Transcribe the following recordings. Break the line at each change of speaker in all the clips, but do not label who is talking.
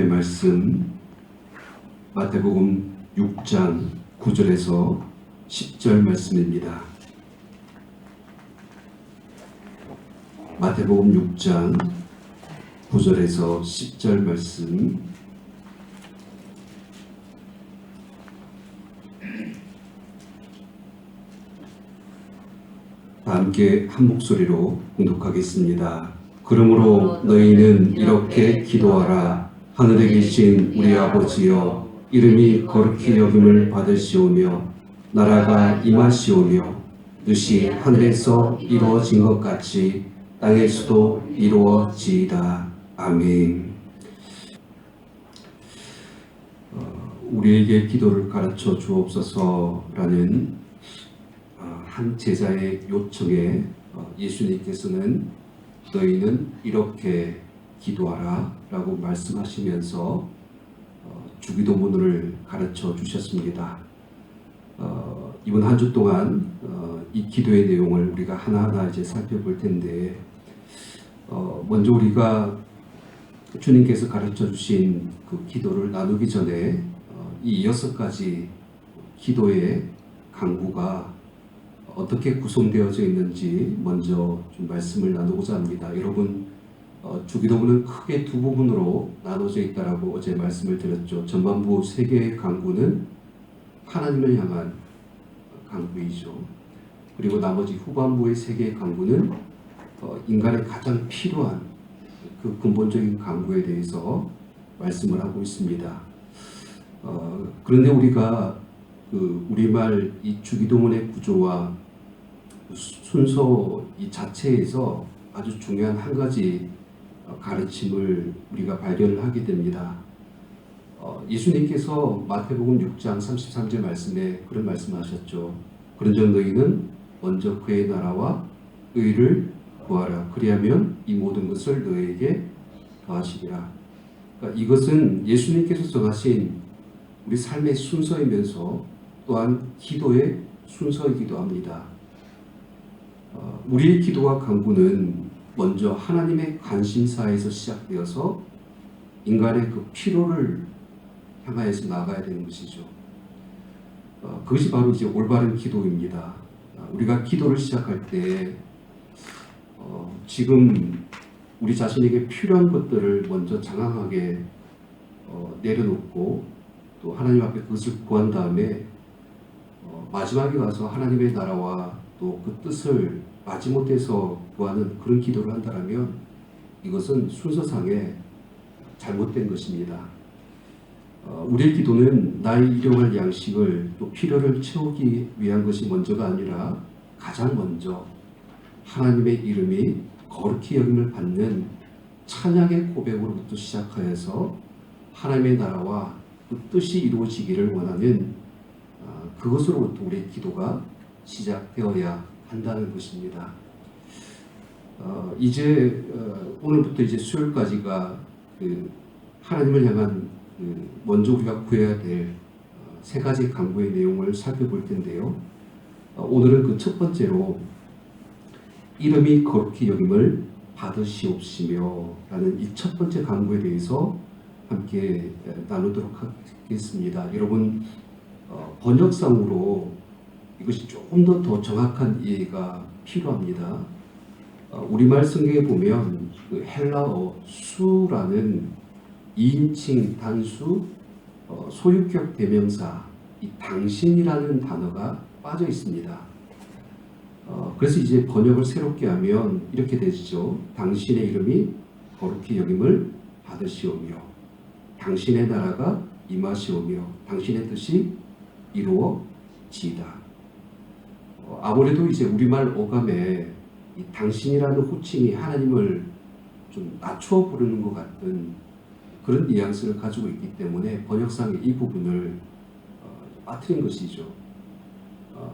오늘의 말씀 마태복음 6장 9절에서 10절 말씀입니다. 마태복음 6장 9절에서 10절 말씀 다 함께 한 목소리로 봉독하겠습니다. 그러므로 너희는 이렇게 기도하라. 하늘에 계신 우리 아버지여, 이름이 거룩히 여김을 받으시오며 나라가 임하시오며 뜻이 하늘에서 이루어진 것 같이 땅에서도 이루어지이다. 아멘. 우리에게 기도를 가르쳐 주옵소서라는 한 제자의 요청에 예수님께서는 너희는 이렇게 기도하라 라고 말씀하시면서 주기도문을 가르쳐 주셨습니다. 이번 한 주 동안 이 기도의 내용을 우리가 하나하나 이제 살펴볼 텐데, 먼저 우리가 주님께서 가르쳐 주신 그 기도를 나누기 전에 이 6가지 기도의 강구가 어떻게 구성되어져 있는지 먼저 좀 말씀을 나누고자 합니다. 여러분, 주기도문은 크게 두 부분으로 나눠져 있다라고 어제 말씀을 드렸죠. 전반부 3개의 강구는 하나님을 향한 강구이죠. 그리고 나머지 후반부의 3개의 강구는 인간의 가장 필요한 그 근본적인 강구에 대해서 말씀을 하고 있습니다. 그런데 우리가 그 우리말 이 주기도문의 구조와 순서 이 자체에서 아주 중요한 한 가지 가르침을 우리가 발견을 하게 됩니다. 예수님께서 마태복음 6장 33절 말씀에 그런 말씀하셨죠. 그런즉 너희는 먼저 그의 나라와 의를 구하라. 그리하면 이 모든 것을 너희에게 더하시리라. 그러니까 이것은 예수님께서 정하신 우리 삶의 순서이면서 또한 기도의 순서이기도 합니다. 우리의 기도와 강구는 먼저 하나님의 관심사에서 시작되어서 인간의 그 필요를 향하여서 나아가야 되는 것이죠. 그것이 바로 이제 올바른 기도입니다. 우리가 기도를 시작할 때 지금 우리 자신에게 필요한 것들을 먼저 장황하게 내려놓고 또 하나님 앞에 그것을 구한 다음에 마지막에 가서 하나님의 나라와 또 그 뜻을 마지못해서 구하는 그런 기도를 한다면 이것은 순서상에 잘못된 것입니다. 우리의 기도는 나의 일용할 양식을 또 필요를 채우기 위한 것이 먼저가 아니라 가장 먼저 하나님의 이름이 거룩히 여김을 받는 찬양의 고백으로부터 시작하여서 하나님의 나라와 그 뜻이 이루어지기를 원하는 그것으로부터 우리의 기도가 시작되어야 한다는 것입니다. 이제 오늘부터 이제 수요일까지가 그 하나님을 향한 먼저 우리가 구해야 될 3가지 강구의 내용을 살펴볼 텐데요. 오늘은 그 첫 번째로 이름이 거룩히 여김을 받으시옵시며 라는 이 첫 번째 강구에 대해서 함께 나누도록 하겠습니다. 여러분, 번역상으로 이것이 조금 더 정확한 이해가 필요합니다. 우리말 성경에 보면 그 헬라어 수라는 2인칭 단수 소유격 대명사 이 당신이라는 단어가 빠져 있습니다. 그래서 이제 번역을 새롭게 하면 이렇게 되죠. 당신의 이름이 거룩히 여김을 받으시오며 당신의 나라가 임하시오며 당신의 뜻이 이루어지이다. 아무래도 이제 우리말 어감에 이 당신이라는 호칭이 하나님을 좀 낮춰 부르는 것 같은 그런 뉘앙스를 가지고 있기 때문에 번역상의 이 부분을 빠뜨린 것이죠.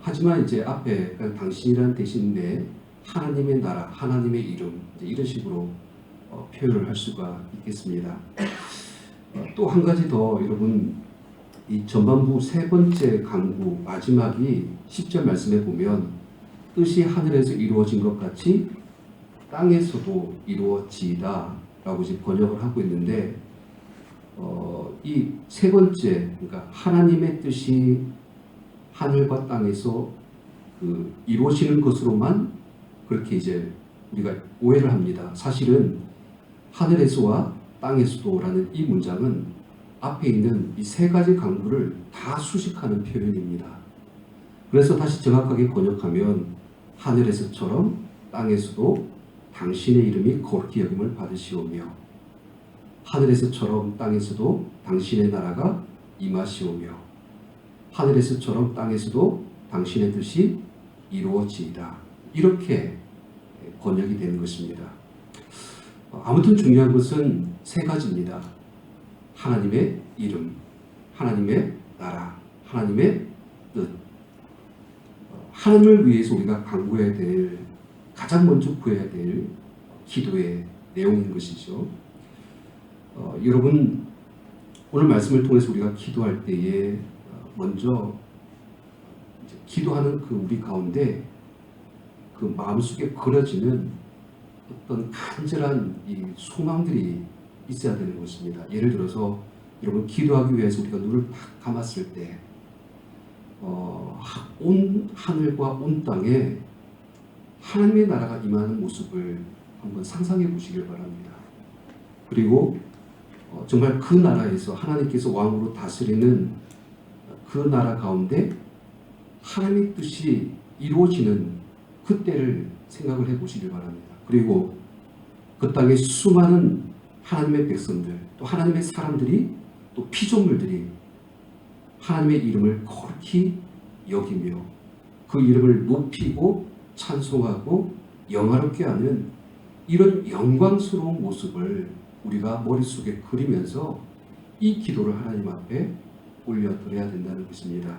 하지만 이제 앞에 당신이라는 대신에 하나님의 나라, 하나님의 이름 이런 식으로 표현을 할 수가 있겠습니다. 또 한 가지 더 여러분, 이 전반부 3번째 강구 마지막이 10절 말씀에 보면 뜻이 하늘에서 이루어진 것 같이 땅에서도 이루어지이다 라고 이제 번역을 하고 있는데 이 세 번째, 그러니까 하나님의 뜻이 하늘과 땅에서 이루어지는 것으로만 그렇게 이제 우리가 오해를 합니다. 사실은 하늘에서와 땅에서도라는 이 문장은 앞에 있는 이 세 가지 강구를 다 수식하는 표현입니다. 그래서 다시 정확하게 번역하면 하늘에서처럼 땅에서도 당신의 이름이 거룩히 여김을 받으시오며 하늘에서처럼 땅에서도 당신의 나라가 임하시오며 하늘에서처럼 땅에서도 당신의 뜻이 이루어지이다. 이렇게 번역이 되는 것입니다. 아무튼 중요한 것은 세 가지입니다. 하나님의 이름, 하나님의 나라, 하나님의 뜻. 하나님을 위해서 우리가 간구해야 될, 가장 먼저 구해야 될 기도의 내용인 것이죠. 여러분, 오늘 말씀을 통해서 우리가 기도할 때에 먼저 기도하는 우리 가운데 마음속에 그려지는 어떤 간절한 이 소망들이 있어야 되는 것입니다. 예를 들어서 여러분, 기도하기 위해서 우리가 눈을 딱 감았을 때 온 하늘과 온 땅에 하나님의 나라가 임하는 모습을 한번 상상해 보시길 바랍니다. 그리고 정말 그 나라에서 하나님께서 왕으로 다스리는 그 나라 가운데 하나님의 뜻이 이루어지는 그때를 생각을 해 보시길 바랍니다. 그리고 그 땅에 수많은 하나님의 백성들, 또 하나님의 사람들이, 또 피조물들이 하나님의 이름을 거룩히 여기며 그 이름을 높이고 찬송하고 영화롭게 하는 이런 영광스러운 모습을 우리가 머릿속에 그리면서 이 기도를 하나님 앞에 올려드려야 된다는 것입니다.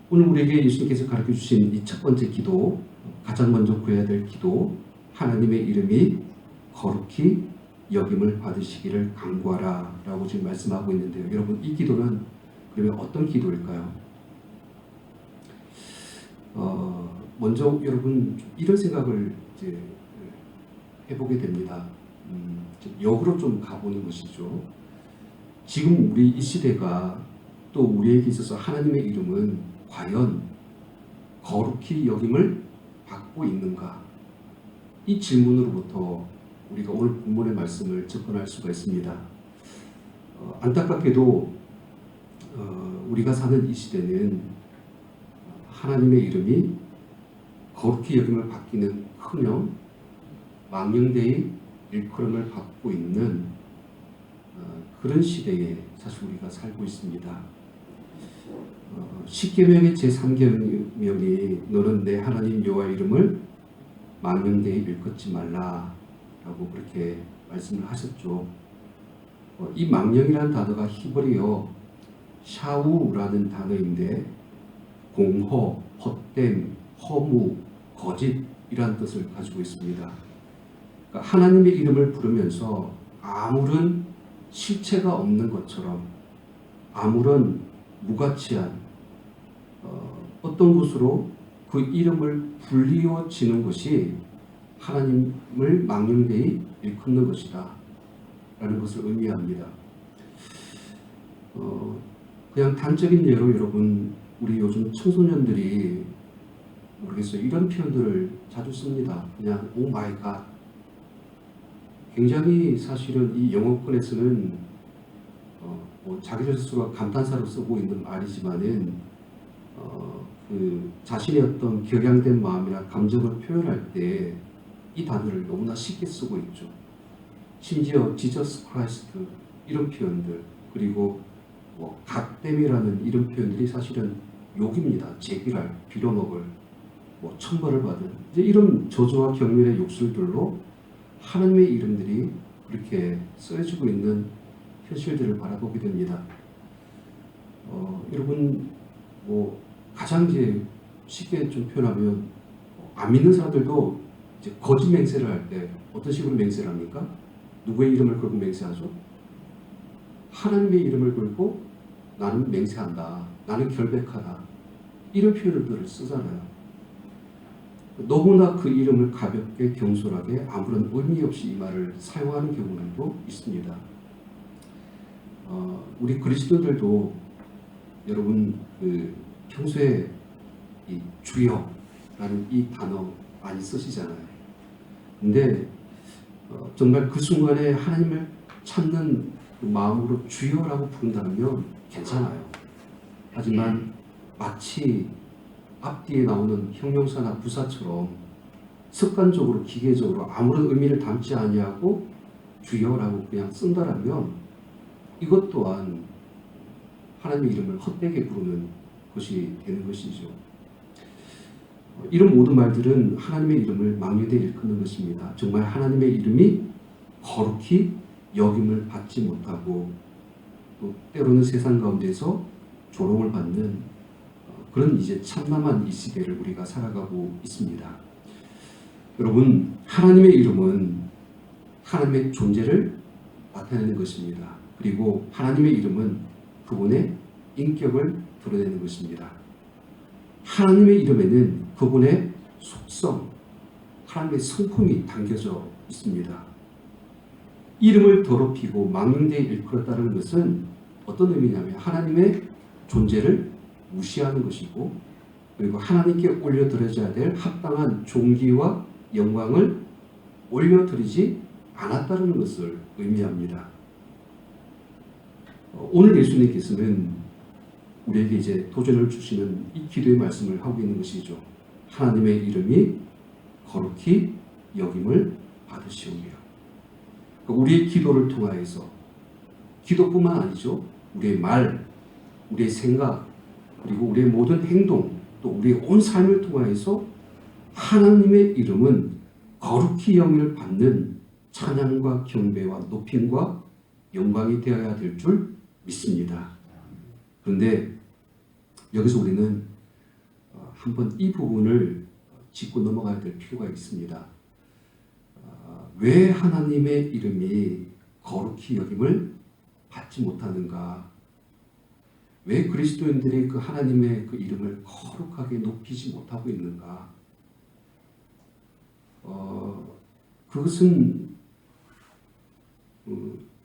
오늘 우리에게 예수님께서 가르쳐 주신 이 첫 번째 기도, 가장 먼저 구해야 될 기도, 하나님의 이름이 거룩히 여김을 받으시기를 간구하라 라고 지금 말씀하고 있는데요. 여러분, 이 기도는 그러면 어떤 기도일까요? 먼저 여러분 이런 생각을 이제 해보게 됩니다. 역으로 좀 가보는 것이죠. 지금 우리 이 시대가 또 우리에게 있어서 하나님의 이름은 과연 거룩히 여김을 받고 있는가? 이 질문으로부터 우리가 오늘 본문의 말씀을 접근할 수가 있습니다. 안타깝게도 우리가 사는 이 시대는 하나님의 이름이 거룩히 여김을 받기는 커녕 망령되이 일컬음을 받고 있는 그런 시대에 사실 우리가 살고 있습니다. 십계명의 제3계명이 너는 내 하나님 여호와 이름을 망령되이 일컫지 말라 라고 그렇게 말씀을 하셨죠. 이 망령이라는 단어가 히브리어 샤우라는 단어인데 공허, 헛됨, 허무, 거짓이라는 뜻을 가지고 있습니다. 그러니까 하나님의 이름을 부르면서 아무런 실체가 없는 것처럼, 아무런 무가치한 어떤 것으로 그 이름을 불리워지는 것이 하나님을 망령되이 일컫는 것이다 라는 것을 의미합니다. 그냥 단적인 예로 여러분, 우리 요즘 청소년들이 모르겠어요, 이런 표현들을 자주 씁니다. 그냥 오 마이 갓. 굉장히 사실은 이 영어권에서는 자기 스스로가 감탄사로 쓰고 있는 말이지만은 자신의 어떤 격양된 마음이나 감정을 표현할 때 이 단어를 너무나 쉽게 쓰고 있죠. 심지어 지저스 크라이스트 이런 표현들, 그리고 갓댐이라는 이런 표현들이 사실은 욕입니다. 제기랄, 빌어먹을, 천벌을 받은 이제 이런 저주와 경멸의 욕설들로 하나님의 이름들이 그렇게 쓰여지고 있는 현실들을 바라보게 됩니다. 여러분, 가장 이제 쉽게 좀 표현하면 안 믿는 사람들도 이제 거짓 맹세를 할 때 어떤 식으로 맹세를 합니까? 누구의 이름을 걸고 맹세하죠? 하나님의 이름을 걸고 나는 맹세한다, 나는 결백하다, 이런 표현들을 쓰잖아요. 너무나 그 이름을 가볍게 경솔하게 아무런 의미 없이 이 말을 사용하는 경우도 있습니다. 우리 그리스도인들도 여러분 평소에 이 주여라는 이 단어 많이 쓰시잖아요. 근데 정말 그 순간에 하나님을 찾는 그 마음으로 주여라고 부른다면 괜찮아요. 하지만 마치 앞뒤에 나오는 형용사나 부사처럼 습관적으로 기계적으로 아무런 의미를 담지 아니하고 주여라고 그냥 쓴다라면 이것 또한 하나님의 이름을 헛되게 부르는 것이 되는 것이죠. 이런 모든 말들은 하나님의 이름을 망령되이 일컫는 것입니다. 정말 하나님의 이름이 거룩히 여김을 받지 못하고 또 때로는 세상 가운데서 조롱을 받는 그런 이제 참담한 이 시대를 우리가 살아가고 있습니다. 여러분, 하나님의 이름은 하나님의 존재를 나타내는 것입니다. 그리고 하나님의 이름은 그분의 인격을 드러내는 것입니다. 하나님의 이름에는 그분의 속성, 하나님의 성품이 담겨져 있습니다. 이름을 더럽히고 망령되이 일컬었다는 것은 어떤 의미냐면 하나님의 존재를 무시하는 것이고, 그리고 하나님께 올려드려야 될 합당한 존귀와 영광을 올려드리지 않았다는 것을 의미합니다. 오늘 예수님께서는 우리에게 이제 도전을 주시는 이 기도의 말씀을 하고 있는 것이죠. 하나님의 이름이 거룩히 여김을 받으시오며. 우리의 기도를 통하여서, 기도뿐만 아니죠, 우리의 말, 우리의 생각, 그리고 우리의 모든 행동, 또 우리의 온 삶을 통하여서 하나님의 이름은 거룩히 영을 받는 찬양과 경배와 높임과 영광이 되어야 될 줄 믿습니다. 그런데 여기서 우리는 한번 이 부분을 짚고 넘어가야 될 필요가 있습니다. 왜 하나님의 이름이 거룩히 여김을 받지 못하는가? 왜 그리스도인들이 그 하나님의 그 이름을 거룩하게 높이지 못하고 있는가? 그것은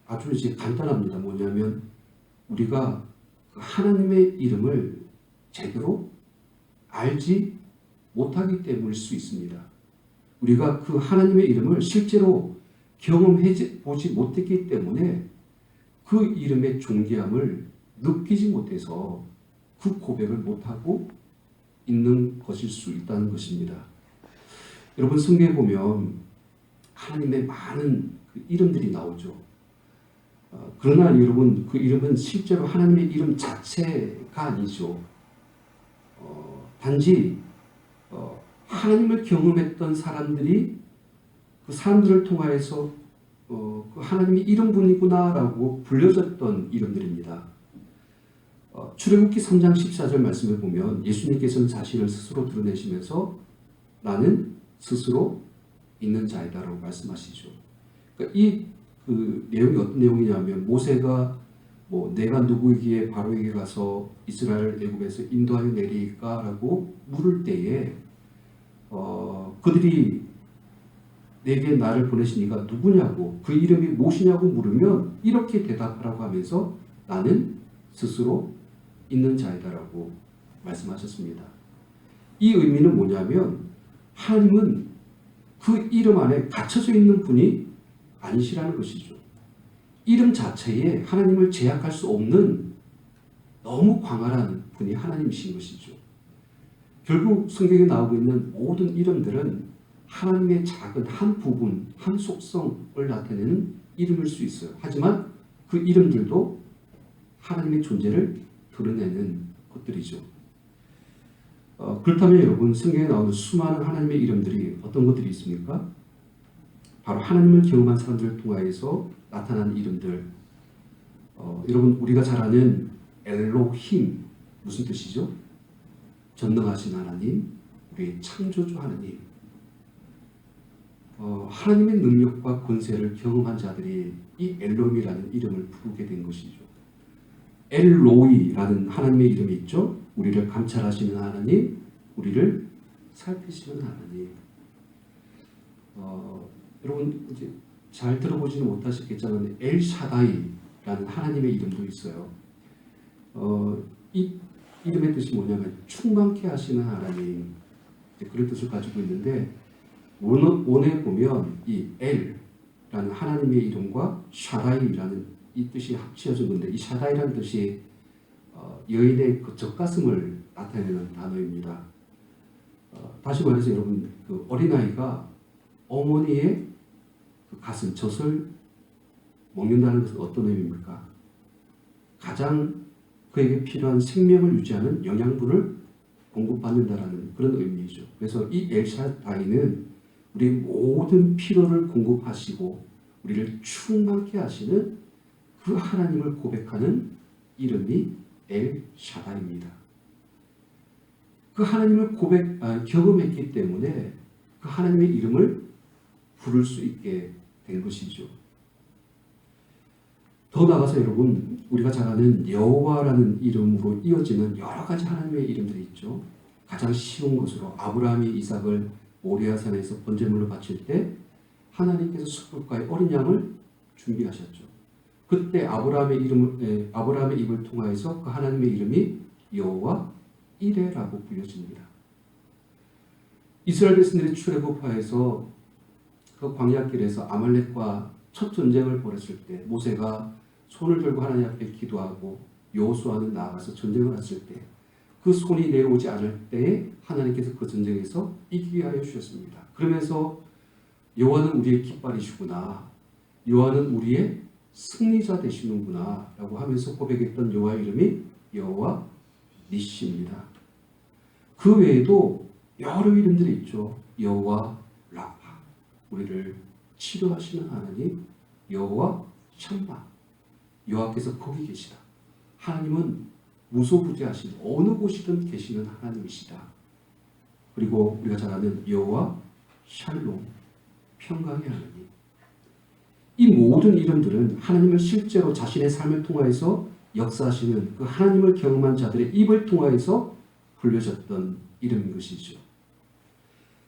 아주 이제 간단합니다. 뭐냐면 우리가 그 하나님의 이름을 제대로 알지 못하기 때문일 수 있습니다. 우리가 그 하나님의 이름을 실제로 경험해 보지 못했기 때문에 그 이름의 존귀함을 느끼지 못해서 그 고백을 못하고 있는 것일 수 있다는 것입니다. 여러분, 성경에 보면 하나님의 많은 그 이름들이 나오죠. 그러나 여러분, 그 이름은 실제로 하나님의 이름 자체가 아니죠. 단지 하나님을 경험했던 사람들이 그 사람들을 통하여서 그 하나님이 이런 분이구나라고 불려졌던 이름들입니다. 출애굽기 3장 14절 말씀을 보면 예수님께서는 자신을 스스로 드러내시면서 나는 스스로 있는 자이다라고 말씀하시죠. 그러니까 이 그 내용이 어떤 내용이냐면 모세가 내가 누구이기에 바로에게 가서 이스라엘 애굽에서 인도하여 내리까라고 물을 때에 그들이 내게 나를 보내신 이가 누구냐고, 그 이름이 무엇이냐고 물으면 이렇게 대답하라고 하면서 나는 스스로 있는 자이다라고 말씀하셨습니다. 이 의미는 뭐냐면 하나님은 그 이름 안에 갇혀져 있는 분이 아니시라는 것이죠. 이름 자체에 하나님을 제약할 수 없는 너무 광활한 분이 하나님이신 것이죠. 결국 성경에 나오고 있는 모든 이름들은 하나님의 작은 한 부분, 한 속성을 나타내는 이름일 수 있어요. 하지만 그 이름들도 하나님의 존재를 드러내는 것들이죠. 그렇다면 여러분, 성경에 나오는 수많은 하나님의 이름들이 어떤 것들이 있습니까? 바로 하나님을 경험한 사람들을 통하여서 나타난 이름들. 여러분, 우리가 잘 아는 엘로힘, 무슨 뜻이죠? 전능하신 하나님, 우리의 창조주 하나님. 하나님의 능력과 권세를 경험한 자들이 이 엘로힘이라는 이름을 부르게 된 것이죠. 엘로이라는 하나님의 이름이 있죠. 우리를 감찰하시는 하나님, 우리를 살피시는 하나님. 여러분 이제 잘 들어보지는 못하셨겠지만 엘샤다이라는 하나님의 이름도 있어요. 이 이름의 뜻이 뭐냐면 충만케 하시는 하나님, 그런 뜻을 가지고 있는데 원에 보면 이 엘라는 하나님의 이름과 샤다이라는 이 뜻이 합쳐진 건데, 이 샤다이라는 뜻이 여인의 그 젖가슴을 나타내는 단어입니다. 다시 말해서 여러분, 그 어린아이가 어머니의 그 가슴, 젖을 먹는다는 것은 어떤 의미입니까? 가장 그에게 필요한 생명을 유지하는 영양분을 공급받는다라는 그런 의미이죠. 그래서 이 엘샤다이는 우리 모든 필요를 공급하시고 우리를 충만케 하시는 그 하나님을 고백하는 이름이 엘샤다이입니다. 그 하나님을 경험했기 때문에 그 하나님의 이름을 부를 수 있게 된 것이죠. 더 나아가서 여러분, 우리가 잘 아는 여호와라는 이름으로 이어지는 여러 가지 하나님의 이름들이 있죠. 가장 쉬운 것으로 아브라함이 이삭을 모리아산에서 번제물로 바칠 때 하나님께서 숫불가의 어린 양을 준비하셨죠. 그때 아브라함의 입을 통하여서 그 하나님의 이름이 여호와 이레라고 불려집니다. 이스라엘 백성들이 출애굽하여서 그 광야길에서 아말렉과 첫 전쟁을 벌였을 때 모세가 손을 들고 하나님 앞에 기도하고 여호수아는 나아가서 전쟁을 했을 때 그 손이 내려오지 않을 때에 하나님께서 그 전쟁에서 이기게 하여 주셨습니다. 그러면서 여호와는 우리의 깃발이시구나, 여호와는 우리의 승리자 되시는구나 라고 하면서 고백했던 여호와의 이름이 여호와 니시입니다. 그 외에도 여러 이름들이 있죠. 여호와 라파, 우리를 치료하시는 하나님, 여호와 샴마, 여호와께서 거기 계시다. 하나님은 무소부재하신 어느 곳이든 계시는 하나님이시다. 그리고 우리가 잘 아는 여호와 샬롬, 평강의 하나님. 이 모든 이름들은 하나님을 실제로 자신의 삶을 통하여서 역사하시는 그 하나님을 경험한 자들의 입을 통하여서 불려졌던 이름인 것이죠.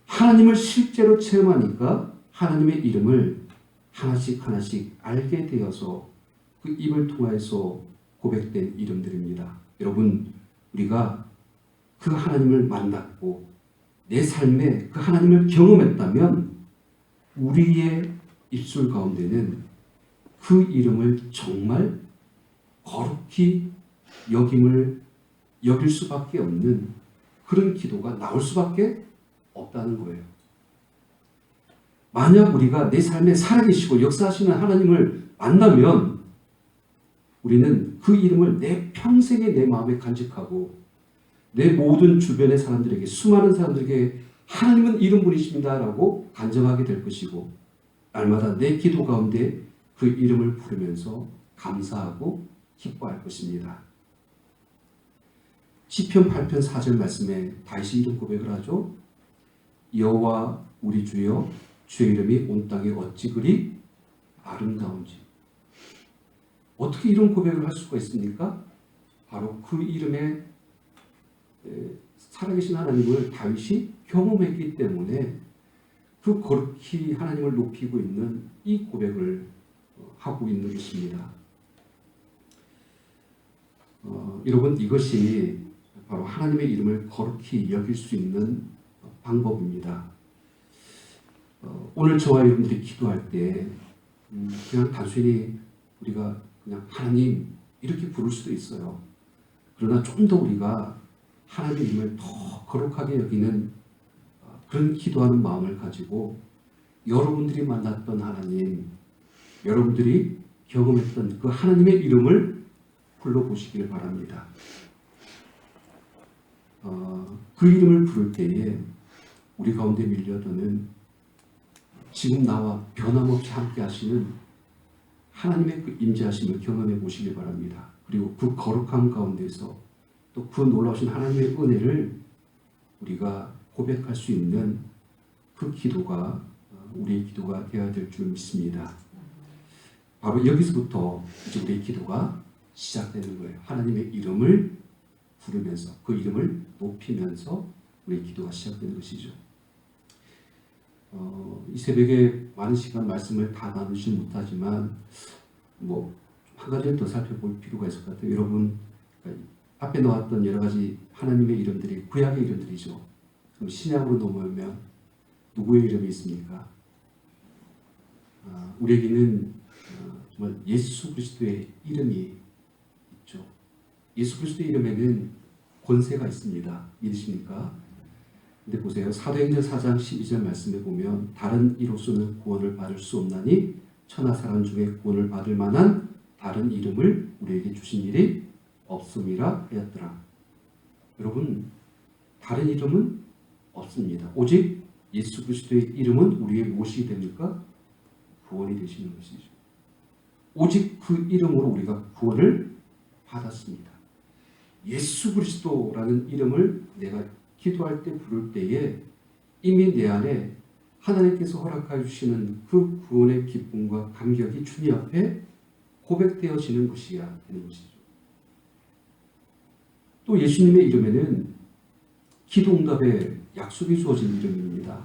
하나님을 실제로 체험하니까 하나님의 이름을 하나씩 하나씩 알게 되어서 그 입을 통해서 고백된 이름들입니다. 여러분, 우리가 그 하나님을 만났고 내 삶에 그 하나님을 경험했다면 우리의 입술 가운데는 그 이름을 정말 거룩히 여길 수밖에 없는 그런 기도가 나올 수밖에 없다는 거예요. 만약 우리가 내 삶에 살아계시고 역사하시는 하나님을 만나면 우리는 그 이름을 내 평생에 내 마음에 간직하고 내 모든 주변의 사람들에게, 수많은 사람들에게 하나님은 이런 분이십니다 라고 간증하게 될 것이고, 날마다 내 기도 가운데 그 이름을 부르면서 감사하고 기뻐할 것입니다. 시편 8편 4절 말씀에 다시 이런 고백을 하죠. 여호와 우리 주여, 주의 이름이 온 땅에 어찌 그리 아름다운지. 어떻게 이런 고백을 할 수가 있습니까? 바로 그 이름에 살아계신 하나님을 다윗이 경험했기 때문에 그 거룩히 하나님을 높이고 있는 이 고백을 하고 있는 것입니다. 여러분, 이것이 바로 하나님의 이름을 거룩히 여길 수 있는 방법입니다. 오늘 저와 여러분들이 기도할 때 그냥 단순히 우리가 그냥 하나님 이렇게 부를 수도 있어요. 그러나 좀 더 우리가 하나님의 이름을 더 거룩하게 여기는 그런 기도하는 마음을 가지고 여러분들이 만났던 하나님, 여러분들이 경험했던 그 하나님의 이름을 불러보시길 바랍니다. 그 이름을 부를 때에 우리 가운데 밀려드는 지금 나와 변함없이 함께 하시는 하나님의 그 임재하심을 경험해 보시길 바랍니다. 그리고 그 거룩함 가운데서 또 그 놀라우신 하나님의 은혜를 우리가 고백할 수 있는 그 기도가 우리의 기도가 되어야 될 줄 믿습니다. 바로 여기서부터 이제 우리의 기도가 시작되는 거예요. 하나님의 이름을 부르면서 그 이름을 높이면서 우리의 기도가 시작되는 것이죠. 이 새벽에 많은 시간 말씀을 다 나누지는 못하지만 한 가지를 더 살펴볼 필요가 있을 것 같아요. 여러분, 앞에 나왔던 여러 가지 하나님의 이름들이 구약의 이름들이죠. 그럼 신약으로 넘어오면 누구의 이름이 있습니까? 우리에게는 정말 예수 그리스도의 이름이 있죠. 예수 그리스도의 이름에는 권세가 있습니다. 믿으십니까? 근데 보세요. 사도행전 4장 12절 말씀에 보면 다른 이로서는 구원을 받을 수 없나니 천하 사람 중에 구원을 받을 만한 다른 이름을 우리에게 주신 일이 없음이라 하였더라. 여러분, 다른 이름은 없습니다. 오직 예수 그리스도의 이름은 우리의 무엇이 됩니까? 구원이 되시는 것이죠. 오직 그 이름으로 우리가 구원을 받았습니다. 예수 그리스도라는 이름을 내가 기도할 때 부를 때에 이미 내 안에 하나님께서 허락하여 주시는 그 구원의 기쁨과 감격이 주님 앞에 고백되어지는 것이야 되는 것이죠. 또 예수님의 이름에는 기도응답의 약속이 주어진 이름입니다.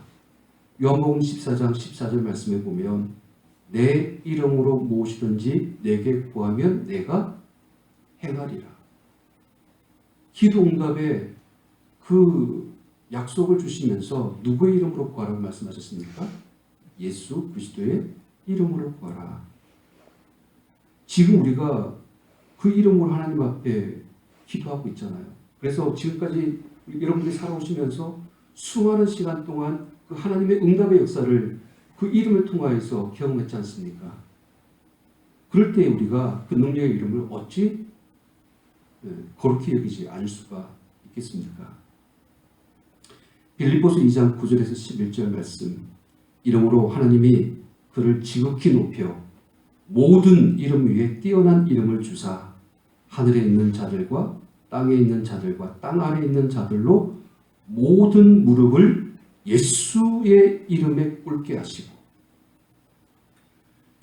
요한복음 14장 14절 말씀에 보면 내 이름으로 무엇이든지 내게 구하면 내가 행하리라. 기도응답의 그 약속을 주시면서 누구의 이름으로 구하라고 말씀하셨습니까? 예수 그리스도의 이름으로 구하라. 지금 우리가 그 이름으로 하나님 앞에 기도하고 있잖아요. 그래서 지금까지 여러분들이 살아오시면서 수많은 시간 동안 그 하나님의 응답의 역사를 그 이름을 통하여서 경험했지 않습니까? 그럴 때 우리가 그 능력의 이름을 어찌 거룩히 여기지 않을 수가 있겠습니까? 빌립보서 2장 9절에서 11절 말씀, 이름으로 하나님이 그를 지극히 높여 모든 이름 위에 뛰어난 이름을 주사 하늘에 있는 자들과 땅에 있는 자들과 땅 아래에 있는 자들로 모든 무릎을 예수의 이름에 꿇게 하시고,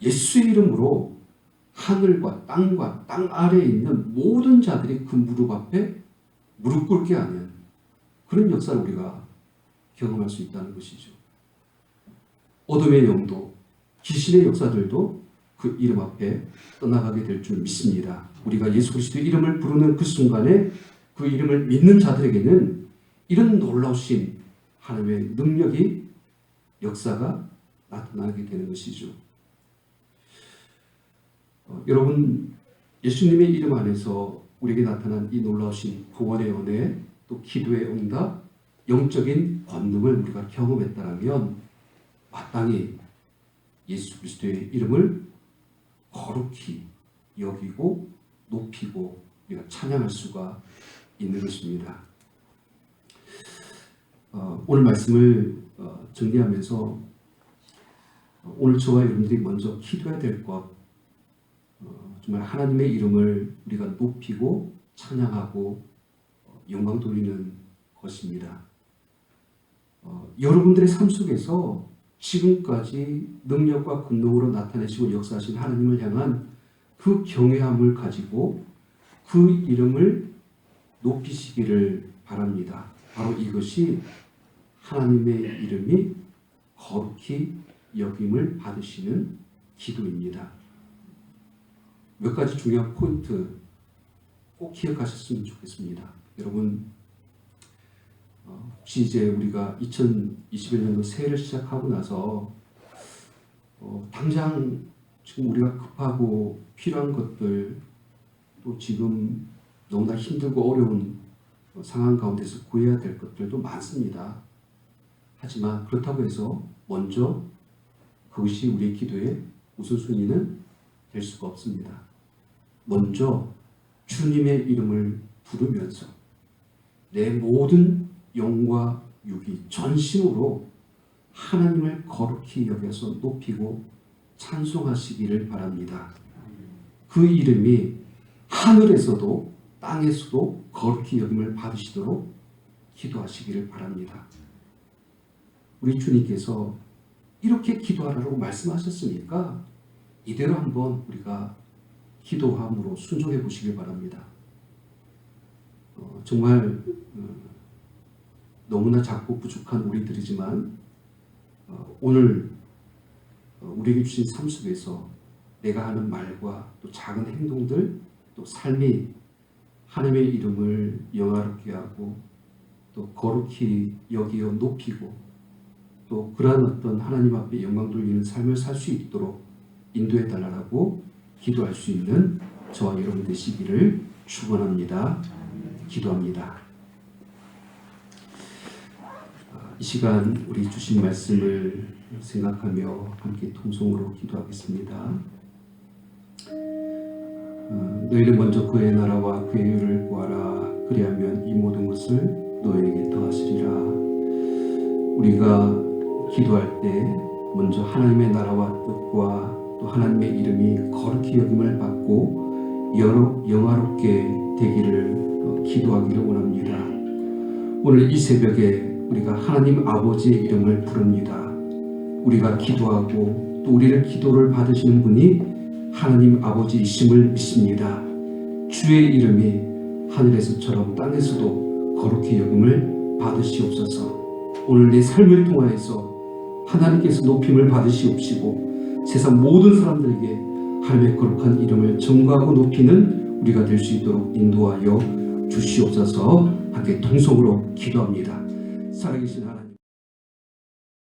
예수의 이름으로 하늘과 땅과 땅 아래에 있는 모든 자들이 그 무릎 앞에 무릎 꿇게 하는 그런 역사를 우리가 경험할 수 있다는 것이죠. 어둠의 영도, 귀신의 역사들도 그 이름 앞에 떠나가게 될 줄 믿습니다. 우리가 예수 그리스도의 이름을 부르는 그 순간에 그 이름을 믿는 자들에게는 이런 놀라우신 하나님의 능력이, 역사가 나타나게 되는 것이죠. 여러분, 예수님의 이름 안에서 우리에게 나타난 이 놀라우신 구원의 은혜, 또 기도의 응답, 영적인 권능을 우리가 경험했다면 마땅히 예수 그리스도의 이름을 거룩히 여기고 높이고 우리가 찬양할 수가 있는 것입니다. 오늘 말씀을 정리하면서 오늘 저와 여러분들이 먼저 기도해야 될 것, 정말 하나님의 이름을 우리가 높이고 찬양하고 영광 돌리는 것입니다. 여러분들의 삶 속에서 지금까지 능력과 권능으로 나타내시고 역사하신 하나님을 향한 그 경외함을 가지고 그 이름을 높이시기를 바랍니다. 바로 이것이 하나님의 이름이 거룩히 여김을 받으시는 기도입니다. 몇 가지 중요한 포인트 꼭 기억하셨으면 좋겠습니다. 여러분, 혹시 이제 우리가 2021년도 새해를 시작하고 나서 당장 지금 우리가 급하고 필요한 것들, 또 지금 너무나 힘들고 어려운 상황 가운데서 구해야 될 것들도 많습니다. 하지만 그렇다고 해서 먼저 그것이 우리의 기도의 우선순위는 될 수가 없습니다. 먼저 주님의 이름을 부르면서 내 모든 영과 육이 전심으로 하나님을 거룩히 여겨서 높이고 찬송하시기를 바랍니다. 그 이름이 하늘에서도 땅에서도 거룩히 여김을 받으시도록 기도하시기를 바랍니다. 우리 주님께서 이렇게 기도하라고 말씀하셨으니까 이대로 한번 우리가 기도함으로 순종해 보시길 바랍니다. 정말 너무나 작고 부족한 우리들이지만 오늘 우리에게 주신 삶 속에서 내가 하는 말과 또 작은 행동들, 또 삶이 하나님의 이름을 영화롭게 하고 또 거룩히 여기어 높이고 또 그러한 어떤 하나님 앞에 영광 돌리는 삶을 살 수 있도록 인도해 달라고 기도할 수 있는 저와 여러분 되시기를 축원합니다. 기도합니다. 이 시간 우리 주신 말씀을 생각하며 함께 통성으로 기도하겠습니다. 너희는 먼저 그의 나라와 그의 의를 구하라. 그리하면 이 모든 것을 너희에게 더하시리라. 우리가 기도할 때 먼저 하나님의 나라와 뜻과 또 하나님의 이름이 거룩히 여김을 받고 영화롭게 되기를 기도하기를 원합니다. 오늘 이 새벽에 우리가 하나님 아버지의 이름을 부릅니다. 우리가 기도하고 또 우리를 기도를 받으시는 분이 하나님 아버지이심을 믿습니다. 주의 이름이 하늘에서처럼 땅에서도 거룩히 여김을 받으시옵소서. 오늘 내 삶을 통하여서 하나님께서 높임을 받으시옵시고 세상 모든 사람들에게 하나님의 거룩한 이름을 증거하고 높이는 우리가 될 수 있도록 인도하여 주시옵소서. 함께 통성으로 기도합니다. 살아계신 하나님,